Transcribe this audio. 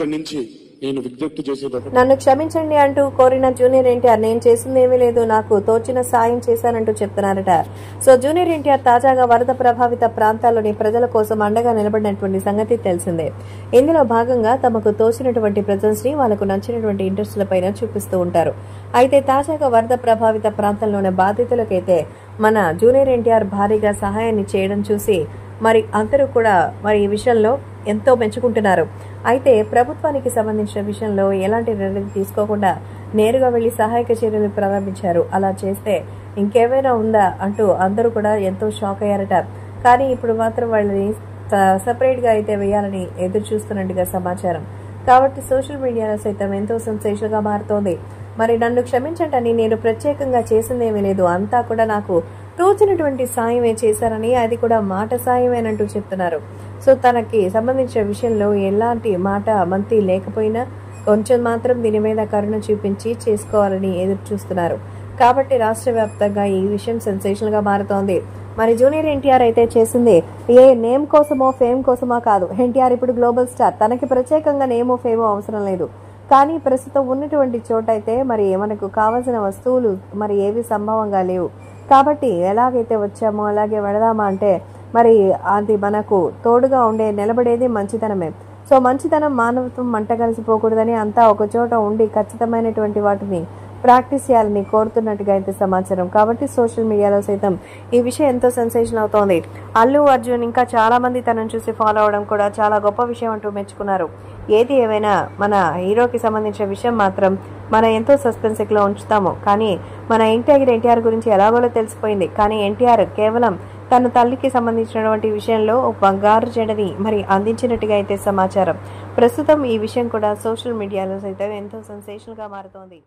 ఇక్కడి నుంచి నేను విజ్ఞప్తి చేసేది, నన్ను క్షమించండి అంటూ కోరిన జూనియర్ ఎన్టీఆర్ నేను చేసిందేమీ లేదు, నాకు తోచిన సాయం చేశానంటూ చెప్తున్నారట. సో జూనియర్ ఎన్టీఆర్ తాజాగా వరద ప్రభావిత ప్రాంతాల్లోని ప్రజల కోసం అండగా నిలబడినటువంటి సంగతి తెలిసిందే. ఇందులో భాగంగా తమకు తోచినటువంటి ప్రెజెన్స్ ని వాళ్ళకు నచ్చినటువంటి ఇంట్రెస్టుల పైన చూపిస్తూ ఉంటారు. అయితే తాజాగా వరద ప్రభావిత ప్రాంతంలోని బాధితులకైతే మన జూనియర్ ఎన్టీఆర్ భారీగా సహాయాన్ని చేయడం చూసి మరి అందరూ కూడా మరి ఈ విషయంలో ఎంతో మెచ్చుకుంటున్నారు. అయితే ప్రభుత్వానికి సంబంధించిన విషయంలో ఎలాంటి నిర్ణయం తీసుకోకుండా నేరుగా వెళ్లి సహాయక చర్యలు ప్రారంభించారు. అలా చేస్తే ఇంకేమైనా ఉందా అంటూ అందరూ కూడా ఎంతో షాక్ అయ్యారట. కానీ ఇప్పుడు మాత్రం వాళ్ళని సపరేట్ గా అయితే వేయాలని ఎదురు చూస్తున్నట్టుగా సమాచారం. కాబట్టి సోషల్ మీడియాలో సైతం ఎంతో సెన్సేషన్ గా మారుతోంది. మరి నన్ను క్షమించండి, నేను ప్రత్యేకంగా చేసిందేమీ లేదు, అంతా కూడా నాకు తోచినటువంటి సాయమే చేశారని, అది కూడా మాట సాయమేనంటూ చెప్తున్నారు. సో తనకి సంబంధించిన విషయంలో ఎలాంటి మాట మంతి లేకపోయినా కొంచెం మాత్రం దీని మీద కరుణ చూపించి చేసుకోవాలని ఎదురు చూస్తున్నారు. కాబట్టి రాష్ట్ర వ్యాప్తంగా ఈ విషయం సెన్సేషనల్ గా మారుతోంది. మరి జూనియర్ ఎన్టీఆర్ అయితే చేసింది ఏ నేమ్ కోసమో ఫేమ్ కోసమో కాదు. ఎన్టీఆర్ ఇప్పుడు గ్లోబల్ స్టార్, తనకి ప్రత్యేకంగా నేమో ఫేమో అవసరం లేదు. కానీ ప్రస్తుతం ఉన్నటువంటి చోటైతే మరి మనకు కావాల్సిన వస్తువులు మరి ఏవి సంభవంగా లేవు. కాబట్టి ఎలాగైతే వచ్చామో అలాగే వెళదామా అంటే మరి అది మనకు తోడుగా ఉండే నిలబడేది మంచితనమే. సో మంచితనం మానవత్వం మంట కలిసిపోకూడదని అంతా ఒక చోట ఉండి ఖచ్చితమైనటువంటి వాటిని ప్రాక్టీస్ చేయాలని కోరుతున్నట్టుగా అయితే సమాచారం. కాబట్టి సోషల్ మీడియాలో సైతం ఈ విషయం ఎంతో సెన్సేషన్ అవుతోంది. అల్లు అర్జున్ ఇంకా చాలా మంది తనను చూసి ఫాలో అవడం కూడా చాలా గొప్ప విషయం అంటూ మెచ్చుకున్నారు. ఏది ఏమైనా మన హీరోకి సంబంధించిన విషయం మాత్రం మనం ఎంతో సస్పెన్స్ లో ఉంచుతాము. కానీ మన ఎన్టీఆర్ గురించి ఎలాగోలో తెలిసిపోయింది. కానీ ఎన్టీఆర్ కేవలం తన తల్లికి సంబంధించినటువంటి విషయంలో బంగారు జడని మరి అందించినట్టుగా అయితే సమాచారం. ప్రస్తుతం ఈ విషయం కూడా సోషల్ మీడియాలో సైతం ఎంతో సెన్సేషన్ గా మారుతోంది.